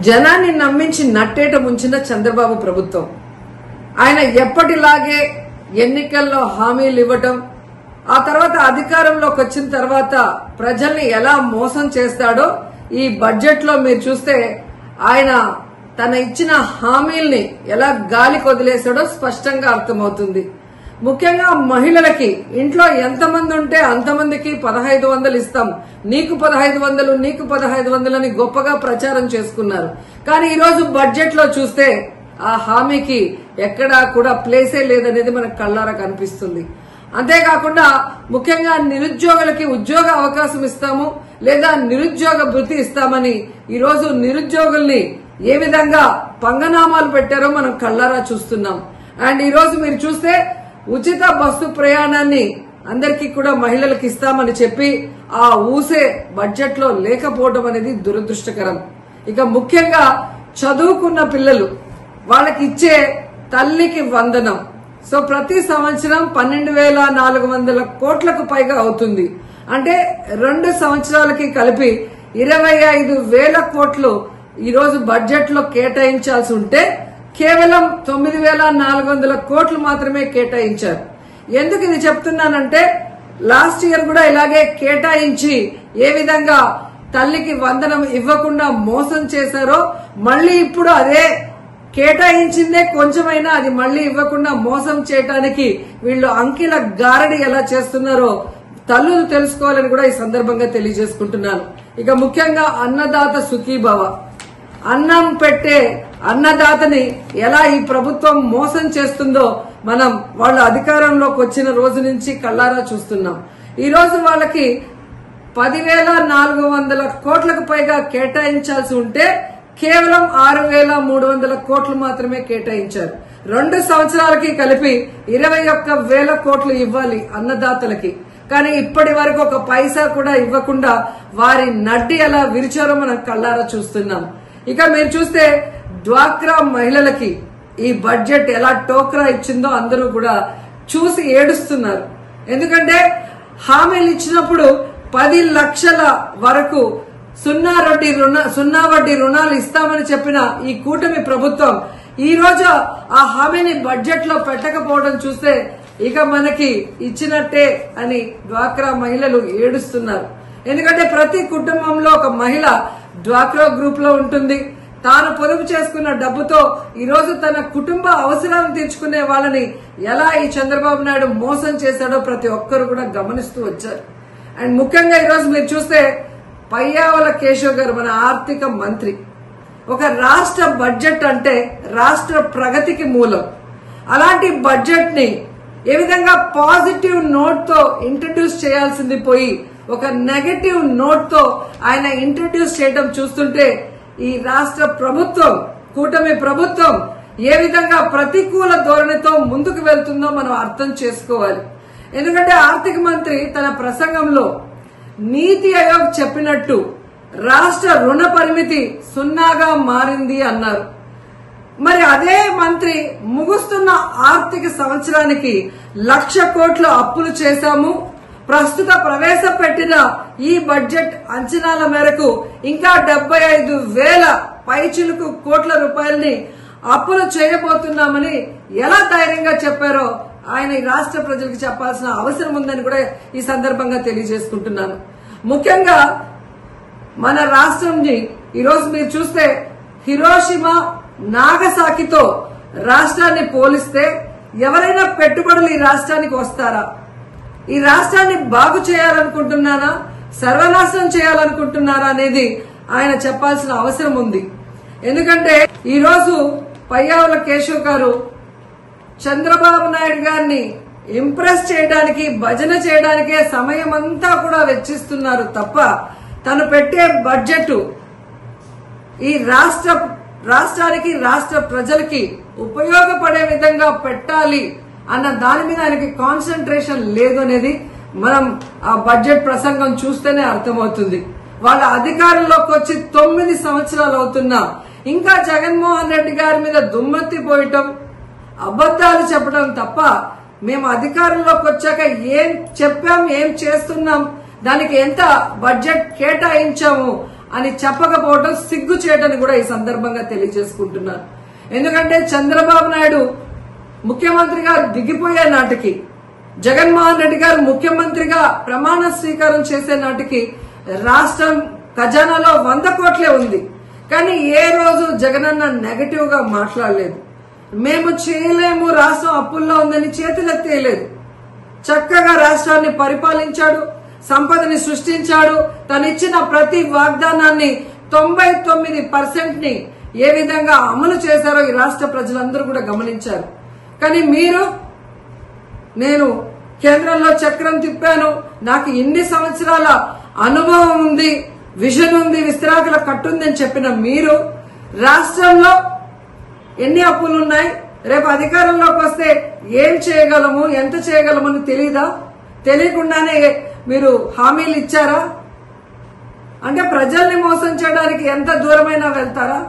జనాన్ని నమ్మించి నట్టేట ముంచిన చంద్రబాబు ప్రభుత్వం ఆయన ఎప్పటిలాగే ఎన్నికల్లో హామీలు ఇవ్వటం, ఆ తర్వాత అధికారంలోకి వచ్చిన తర్వాత ప్రజల్ని ఎలా మోసం చేస్తాడో ఈ బడ్జెట్ లో మీరు చూస్తే ఆయన తన ఇచ్చిన హామీల్ని ఎలా గాలికి వదిలేశాడో స్పష్టంగా అర్థమవుతుంది. ముఖ్యంగా మహిళలకి ఇంట్లో ఎంతమంది ఉంటే అంతమందికి 1500 ఇస్తాం, నీకు 1500 నీకు 1500 అని గొప్పగా ప్రచారం చేసుకున్నారు. కానీ ఈ రోజు బడ్జెట్ లో చూస్తే ఆ హామీకి ఎక్కడా కూడా ప్లేసే లేదనేది మనకు కళ్ళారా కనిపిస్తుంది. అంతేకాకుండా ముఖ్యంగా నిరుద్యోగులకి ఉద్యోగ అవకాశం ఇస్తాము లేదా నిరుద్యోగ భృతి ఇస్తామని ఈ రోజు నిరుద్యోగుల్ని ఏ విధంగా పంగనామాలు పెట్టారో మనం కళ్ళారా చూస్తున్నాం. అండ్ ఈ రోజు మీరు చూస్తే ఉచిత బస్సు ప్రయాణాన్ని అందరికీ కూడా మహిళలకు ఇస్తామని చెప్పి ఆ ఊసే బడ్జెట్ లో లేకపోవడం అనేది దురదృష్టకరం. ఇక ముఖ్యంగా చదువుకున్న పిల్లలు వాళ్ళకి ఇచ్చే తల్లికి వందనం. సో ప్రతి సంవత్సరం 12,400 కోట్లకు పైగా అవుతుంది. అంటే 2 సంవత్సరాలకి కలిపి 25,000 కోట్లు ఈ రోజు బడ్జెట్ లో కేటాయించాల్సి ఉంటే కేవలం 9,400 కోట్లు మాత్రమే కేటాయించారు. ఎందుకు ఇది చెప్తున్నానంటే లాస్ట్ ఇయర్ కూడా ఇలాగే కేటాయించి ఏ విధంగా తల్లికి వందనం ఇవ్వకుండా మోసం చేశారో మళ్లీ ఇప్పుడు అదే కేటాయించిందే కొంచెమైనా అది మళ్లీ ఇవ్వకుండా మోసం చేయడానికి వీళ్ళు అంకెల గారడి ఎలా చేస్తున్నారో తల్లులు తెలుసుకోవాలని కూడా ఈ సందర్భంగా తెలియజేసుకుంటున్నాను. ఇక ముఖ్యంగా అన్నదాత సుఖీభవ, అన్నం పెట్టే అన్నదాతని ఎలా ఈ ప్రభుత్వం మోసం చేస్తుందో మనం వాళ్ళ అధికారంలోకి వచ్చిన రోజు నుంచి కళ్ళారా చూస్తున్నాం. ఈ రోజు వాళ్ళకి 10,400 కోట్లకు పైగా కేటాయించాల్సి ఉంటే కేవలం 6,300 కోట్లు మాత్రమే కేటాయించారు. 2 సంవత్సరాలకి కలిపి 21,000 కోట్లు ఇవ్వాలి అన్నదాతలకి. కానీ ఇప్పటి వరకు ఒక పైసా కూడా ఇవ్వకుండా వారి నడ్డి ఎలా విరిచారో మనం కళ్ళారా చూస్తున్నాం. ఇక మీరు చూస్తే డ్వాక్రా మహిళలకి ఈ బడ్జెట్ ఎలా టోక్రా ఇచ్చిందో అందరూ కూడా చూసి ఏడుస్తున్నారు. ఎందుకంటే హామీలు ఇచ్చినప్పుడు 10 లక్షల వరకు సున్నా వడ్డీ రుణాలు ఇస్తామని చెప్పిన ఈ కూటమి ప్రభుత్వం ఈ రోజు ఆ హామీని బడ్జెట్ లో పెట్టకపోవడం చూస్తే ఇక మనకి ఇచ్చినట్టే అని డ్వాక్రా మహిళలు ఏడుస్తున్నారు. ఎందుకంటే ప్రతి కుటుంబంలో ఒక మహిళ డ్వాక్రా గ్రూప్ లో ఉంటుంది. తాను పొదుపు చేసుకున్న డబ్బుతో ఈ రోజు తన కుటుంబ అవసరాలను తీర్చుకునే వాళ్ళని ఎలా ఈ చంద్రబాబు నాయుడు మోసం చేశాడో ప్రతి ఒక్కరు కూడా గమనిస్తూ వచ్చారు. అండ్ ముఖ్యంగా ఈ రోజు మీరు చూస్తే పయ్యావుల కేశవ్ గారు మన ఆర్థిక మంత్రి, ఒక రాష్ట్ర బడ్జెట్ అంటే రాష్ట్ర ప్రగతికి మూలం. అలాంటి బడ్జెట్ ని ఏ విధంగా పాజిటివ్ నోట్ తో ఇంట్రడ్యూస్ చేయాల్సింది పోయి ఒక నెగటివ్ నోట్ తో ఆయన ఇంట్రడ్యూస్ చేయడం చూస్తుంటే ఈ రాష్ట్ర ప్రభుత్వం కూటమి ప్రభుత్వం ఏ విధంగా ప్రతికూల ధోరణితో ముందుకు వెళ్తుందో మనం అర్థం చేసుకోవాలి. ఎందుకంటే ఆర్థిక మంత్రి తన ప్రసంగంలో నీతి ఆయోగ్ చెప్పినట్టు రాష్ట్ర రుణ పరిమితి 0గా మారింది అన్నారు. మరి అదే మంత్రి ముగుస్తున్న ఆర్థిక సంవత్సరానికి 1,00,000 కోట్లు అప్పులు చేశాము, ప్రస్తుత ప్రవేశపెట్టిన ఈ బడ్జెట్ అంచనాల మేరకు ఇంకా 75,000 పైచిలుకు కోట్ల రూపాయలని అప్పులు చేయబోతున్నామని ఎలా ధైర్యంగా చెప్పారో ఆయన ఈ రాష్ట్ర ప్రజలకు చెప్పాల్సిన అవసరం ఉందని కూడా ఈ సందర్భంగా తెలియజేసుకుంటున్నాను. ముఖ్యంగా మన రాష్ట్రంని ఈరోజు మీరు చూస్తే హిరోషిమా నాగసాకితో రాష్ట్రాన్ని పోలిస్తే ఎవరైనా పెట్టుబడులు ఈ రాష్ట్రానికి వస్తారా? ఈ రాష్ట్రాన్ని బాగు చేయాలనుకుంటున్నారా, సర్వనాశనం చేయాలనుకుంటున్నారా అనేది ఆయన చెప్పాల్సిన అవసరం ఉంది. ఎందుకంటే ఈ రోజు పయ్యావుల కేశవ్ గారు చంద్రబాబు నాయుడు గారిని ఇంప్రెస్ చేయడానికి భజన చేయడానికే సమయం అంతా కూడా వెచ్చిస్తున్నారు తప్ప తను పెట్టే బడ్జెట్ ఈ రాష్ట్రానికి రాష్ట్ర ప్రజలకి ఉపయోగపడే విధంగా పెట్టాలి అన్న దాని మీద ఆయనకి కాన్సన్ట్రేషన్ లేదు అనేది మనం ఆ బడ్జెట్ ప్రసంగం చూస్తేనే అర్థమవుతుంది. వాళ్ళ అధికారంలోకి వచ్చి 9 సంవత్సరాలు అవుతున్నా ఇంకా జగన్మోహన్ రెడ్డి గారి మీద దుమ్మెత్తి పోయటం, అబద్దాలు చెప్పడం తప్ప మేము అధికారంలోకి వచ్చాక ఏం చెప్పాం, ఏం చేస్తున్నాం, దానికి ఎంత బడ్జెట్ కేటాయించాము అని చెప్పకపోవడం సిగ్గు చేయటని కూడా ఈ సందర్భంగా తెలియజేసుకుంటున్నాను. ఎందుకంటే చంద్రబాబు నాయుడు ముఖ్యమంత్రిగా దిగిపోయే నాటికి, జగన్మోహన్ రెడ్డి గారు ముఖ్యమంత్రిగా ప్రమాణ స్వీకారం చేసే నాటికి రాష్ట్రం ఖజానాలో 100 కోట్లే ఉంది. కానీ ఏ రోజు జగనన్న నెగటివ్ గా మాట్లాడలేదు. మేము చేయలేము, రాష్ట్రం అప్పుల్లో ఉందని చేతులెత్తేయలేదు. చక్కగా రాష్ట్రాన్ని పరిపాలించాడు, సంపదని సృష్టించాడు. తనిచ్చిన ప్రతి వాగ్దానాన్ని 99% ని ఏ విధంగా అమలు చేశారో ఈ రాష్ట్ర ప్రజలందరూ కూడా గమనించారు. కానీ మీరు, నేను కేంద్రంలో చక్రం తిప్పాను, నాకు ఇన్ని సంవత్సరాల అనుభవం ఉంది, విజన్ ఉంది, విస్తరాకుల కట్టుంది అని చెప్పిన మీరు రాష్ట్రంలో ఎన్ని అప్పులున్నాయి, రేపు అధికారంలోకి వస్తే ఏం చేయగలము, ఎంత చేయగలమని తెలీదా? తెలియకుండానే మీరు హామీలు ఇచ్చారా? అంటే ప్రజల్ని మోసం చేయడానికి ఎంత దూరమైనా వెళ్తారా?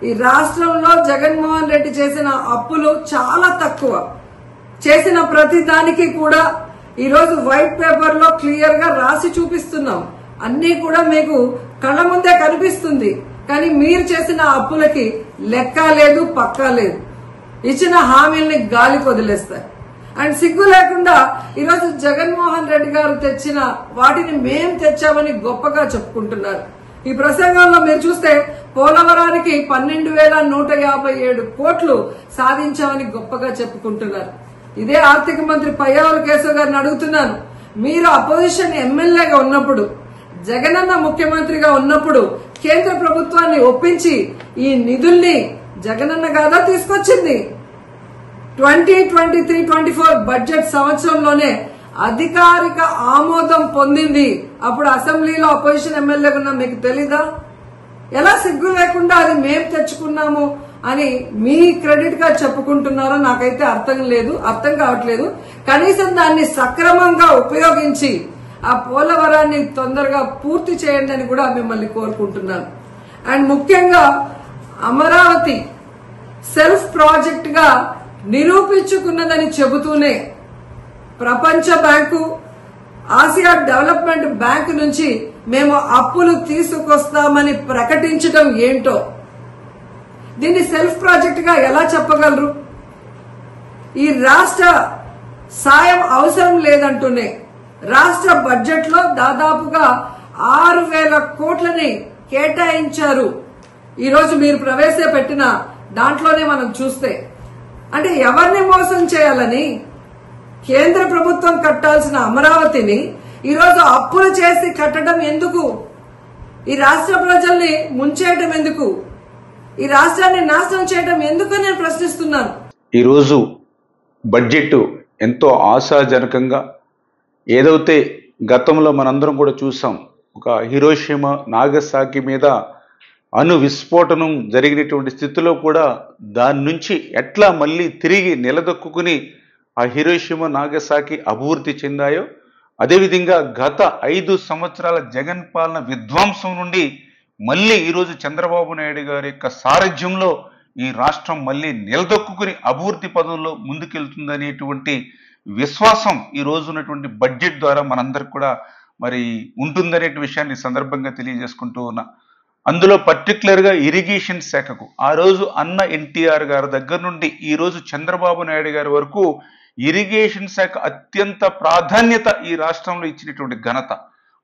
ఈ రాష్ట్రంలో జగన్మోహన్ రెడ్డి చేసిన అప్పులు చాలా తక్కువ. చేసిన ప్రతి దానికి కూడా ఈరోజు వైట్ పేపర్ లో క్లియర్ గా రాసి చూపిస్తున్నాం. అన్ని కూడా మీకు కళ్ళ ముందే కనిపిస్తుంది. కానీ మీరు చేసిన అప్పులకి లెక్క లేదు, పక్కా లేదు. ఇచ్చిన హామీల్ని గాలికి వదిలేస్తారు. అండ్ సిగ్గు లేకుండా ఈరోజు జగన్మోహన్ రెడ్డి గారు తెచ్చిన వాటిని మేం తెచ్చామని గొప్పగా చెప్పుకుంటున్నారు. ఈ ప్రసంగంలో మీరు చూస్తే పోలవరానికి 12,157 కోట్లు సాధించామని గొప్పగా చెప్పుకుంటున్నారు. ఇదే ఆర్థిక మంత్రి పయ్యావుల కేశవ్ గారిని అడుగుతున్నాను, మీరు అపోజిషన్ ఎమ్మెల్యేగా ఉన్నప్పుడు, జగనన్న ముఖ్యమంత్రిగా ఉన్నప్పుడు కేంద్ర ప్రభుత్వాన్ని ఒప్పించి ఈ నిధుల్ని జగనన్న గాదా తీసుకొచ్చింది? 2023-24 బడ్జెట్ సంవత్సరంలోనే అధికారిక ఆమోదం పొందింది. అప్పుడు అసెంబ్లీలో అపోజిషన్ ఎమ్మెల్యేగా ఉన్న మీకు తెలీదా? ఎలా సిగ్గు లేకుండా అది మేం తెచ్చుకున్నాము అని మీ క్రెడిట్ గా చెప్పుకుంటున్నారో నాకైతే అర్థం కావట్లేదు. కనీసం దాన్ని సక్రమంగా ఉపయోగించి ఆ పోలవరాన్ని తొందరగా పూర్తి చేయండి అని కూడా మిమ్మల్ని కోరుకుంటున్నాను. అండ్ ముఖ్యంగా అమరావతి సెల్ఫ్ ప్రాజెక్ట్ గా నిరూపించుకున్నదని చెబుతూనే ప్రపంచ బ్యాంకు, ఆసియా డెవలప్మెంట్ బ్యాంకు నుంచి మేము అప్పులు తీసుకొస్తామని ప్రకటించడం ఏంటో, దీన్ని సెల్ఫ్ ప్రాజెక్ట్ గా ఎలా చెప్పగలరు? ఈ రాష్ట్ర సాయం అవసరం లేదంటూనే రాష్ట్ర బడ్జెట్ లో దాదాపుగా 6,000 కోట్లని కేటాయించారు. ఈరోజు మీరు ప్రవేశపెట్టిన దాంట్లోనే మనం చూస్తే, అంటే ఎవరిని మోసం చేయాలని కేంద్ర ప్రభుత్వం కట్టాల్సిన అమరావతిని ఈరోజు అప్పులు చేసి కట్టడం ఎందుకు? ఈ రాష్ట్ర ప్రజల్ని ముంచేయడం ఎందుకు? ఈ రాష్ట్రాన్ని నాశనం చేయడం ఎందుకు నేను ప్రశ్నిస్తున్నాను. ఈరోజు బడ్జెట్ ఎంతో ఆశాజనకంగా, ఏదైతే గతంలో మనందరం కూడా చూసాం, ఒక హిరోషిమా నాగసాకి మీద అణు విస్ఫోటనం జరిగినటువంటి స్థితిలో కూడా దాని నుంచి ఎట్లా మళ్ళీ తిరిగి నిలదొక్కుని ఆ హిరోషిమా నాగసాకి అభివృద్ధి చెందాయో, అదేవిధంగా గత 5 సంవత్సరాల జగన్ పాలన విధ్వంసం నుండి మళ్ళీ ఈరోజు చంద్రబాబు నాయుడు గారి యొక్క సారథ్యంలో ఈ రాష్ట్రం మళ్ళీ నిలదొక్కుని అభివృద్ధి పదంలో ముందుకెళ్తుందనేటువంటి విశ్వాసం ఈ రోజు ఉన్నటువంటి బడ్జెట్ ద్వారా మనందరికి కూడా మరి ఉంటుందనే విషయాన్ని సందర్భంగా తెలియజేసుకుంటూ ఉన్నా. అందులో పర్టికులర్గా ఇరిగేషన్ శాఖకు ఆ రోజు అన్న ఎన్టీఆర్ గారి దగ్గర నుండి ఈ రోజు చంద్రబాబు నాయుడు గారి వరకు ఇరిగేషన్ శాఖ అత్యంత ప్రాధాన్యత ఈ రాష్ట్రంలో ఇచ్చినటువంటి ఘనత.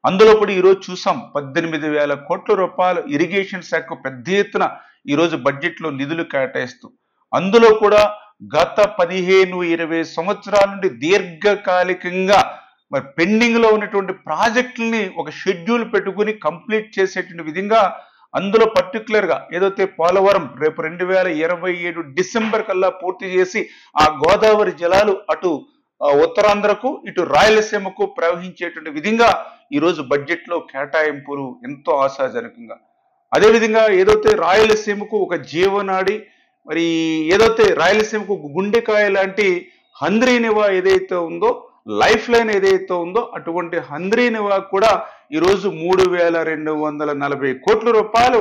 అందులో కూడా ఈరోజు చూసాం 18,000 కోట్ల రూపాయలు ఇరిగేషన్ శాఖ పెద్ద ఎత్తున ఈరోజు బడ్జెట్లో నిధులు కేటాయిస్తూ, అందులో కూడా గత 15-20 సంవత్సరాల నుండి దీర్ఘకాలికంగా మరి పెండింగ్ లో ఉన్నటువంటి ప్రాజెక్టుల్ని ఒక షెడ్యూల్ పెట్టుకుని కంప్లీట్ చేసేటువంటి విధంగా, అందులో పర్టికులర్ గా ఏదైతే పోలవరం రేపు 2027 డిసెంబర్ కల్లా పూర్తి చేసి ఆ గోదావరి జలాలు అటు ఉత్తరాంధ్రకు ఇటు రాయలసీమకు ప్రవహించేటువంటి విధంగా ఈరోజు బడ్జెట్ లో కేటాయింపులు ఎంతో ఆశాజనకంగా. అదేవిధంగా ఏదైతే రాయలసీమకు ఒక జీవనాడి, మరి ఏదైతే రాయలసీమకు గుండెకాయ లాంటి హంద్రీనివా ఏదైతే ఉందో, లైఫ్ లైన్ ఏదైతే ఉందో, అటువంటి హంద్రీనివా కూడా ఈరోజు 3,240 కోట్ల రూపాయలు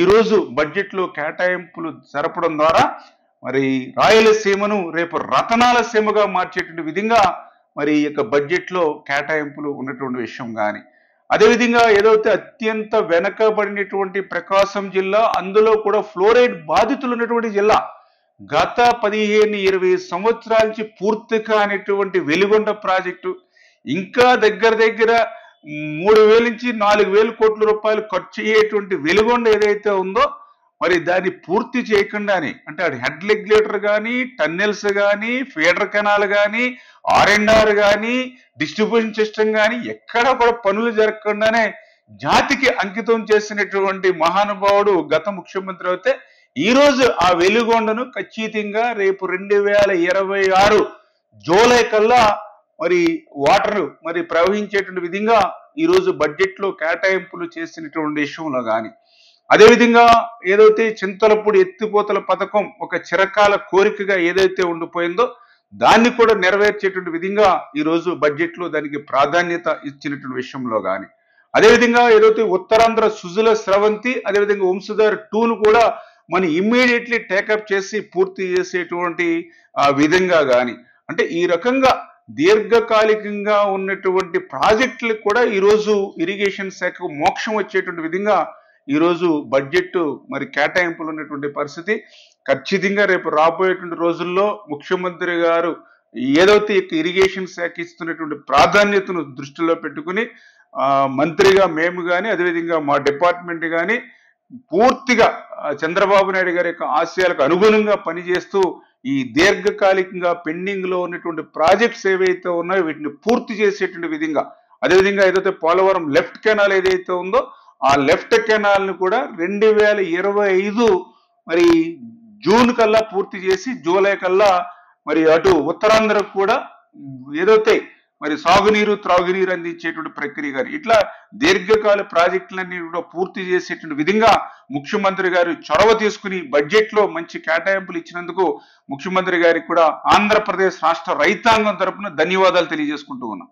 ఈరోజు బడ్జెట్ లో కేటాయింపులు జరపడం ద్వారా మరి రాయలసీమను రేపు రతనాల సీమగా మార్చేటువంటి విధంగా మరి ఈ యొక్క బడ్జెట్ లో కేటాయింపులు ఉన్నటువంటి విషయం కానీ, అదేవిధంగా ఏదైతే అత్యంత వెనకబడినటువంటి ప్రకాశం జిల్లా, అందులో కూడా ఫ్లోరైడ్ బాధితులు ఉన్నటువంటి జిల్లా, గత 15-20 సంవత్సరాల నుంచి పూర్తి కానిటువంటి వెలిగొండ ప్రాజెక్టు ఇంకా దగ్గర దగ్గర 3,000 నుంచి 4,000 కోట్ల రూపాయలు ఖర్చు అయ్యేటువంటి వెలిగొండ ఏదైతే ఉందో మరి దాన్ని పూర్తి చేయకుండానే, అంటే అది హెడ్ రెగ్యులేటర్ కానీ, టన్నెల్స్ కానీ, ఫీడర్ కెనాల్ కానీ, R&R కానీ, డిస్ట్రిబ్యూషన్ సిస్టమ్ కానీ ఎక్కడ కూడా పనులు జరగకుండానే జాతికి అంకితం చేసినటువంటి మహానుభావుడు గత ముఖ్యమంత్రి అయితే ఈ రోజు ఆ వెలిగొండను ఖచ్చితంగా రేపు 2026 జూలై కల్లా మరి వాటర్ మరి ప్రవహించేటువంటి విధంగా ఈ రోజు బడ్జెట్ లో కేటాయింపులు చేసినటువంటి విషయంలో కానీ, అదేవిధంగా ఏదైతే చింతలపూడి ఎత్తిపోతల పథకం ఒక చిరకాల కోరికగా ఏదైతే ఉండిపోయిందో దాన్ని కూడా నెరవేర్చేటువంటి విధంగా ఈ రోజు బడ్జెట్ లో దానికి ప్రాధాన్యత ఇచ్చినటువంటి విషయంలో కానీ, అదేవిధంగా ఏదైతే ఉత్తరాంధ్ర సుజల స్రవంతి, అదేవిధంగా వంశధార 2ను కూడా మనం ఇమ్మీడియట్లీ టేకప్ చేసి పూర్తి చేసేటువంటి విధంగా కానీ, అంటే ఈ రకంగా దీర్ఘకాలికంగా ఉన్నటువంటి ప్రాజెక్టులకు కూడా ఈరోజు ఇరిగేషన్ శాఖకు మోక్షం వచ్చేటువంటి విధంగా ఈరోజు బడ్జెట్ మరి కేటాయింపులు ఉన్నటువంటి పరిస్థితి. ఖచ్చితంగా రేపు రాబోయేటువంటి రోజుల్లో ముఖ్యమంత్రి గారు ఏదైతే ఇరిగేషన్ శాఖ ఇస్తున్నటువంటి ప్రాధాన్యతను దృష్టిలో పెట్టుకుని మంత్రిగా మేము కానీ, అదేవిధంగా మా డిపార్ట్మెంట్ కానీ పూర్తిగా చంద్రబాబు నాయుడు గారి యొక్క ఆశయాలకు అనుగుణంగా పనిచేస్తూ ఈ దీర్ఘకాలికంగా పెండింగ్ లో ఉన్నటువంటి ప్రాజెక్ట్స్ ఏవైతే ఉన్నాయో వీటిని పూర్తి చేసేటువంటి విధంగా, అదేవిధంగా ఏదైతే పోలవరం లెఫ్ట్ కెనాల్ ఏదైతే ఉందో ఆ లెఫ్ట్ కెనాల్ ను కూడా 2025 మరి జూన్ కల్లా పూర్తి చేసి జూలై కల్లా మరి అటు ఉత్తరాంధ్రకు కూడా ఏదైతే మరి సాగునీరు త్రాగునీరు అందించేటువంటి ప్రక్రియ గారు ఇట్లా దీర్ఘకాల ప్రాజెక్టులన్నీ కూడా పూర్తి చేసేటువంటి విధంగా ముఖ్యమంత్రి గారు చొరవ తీసుకుని బడ్జెట్ లో మంచి కేటాయింపులు ఇచ్చినందుకు ముఖ్యమంత్రి గారికి కూడా ఆంధ్రప్రదేశ్ రాష్ట్ర రైతాంగం తరపున ధన్యవాదాలు తెలియజేసుకుంటూ ఉన్నాం.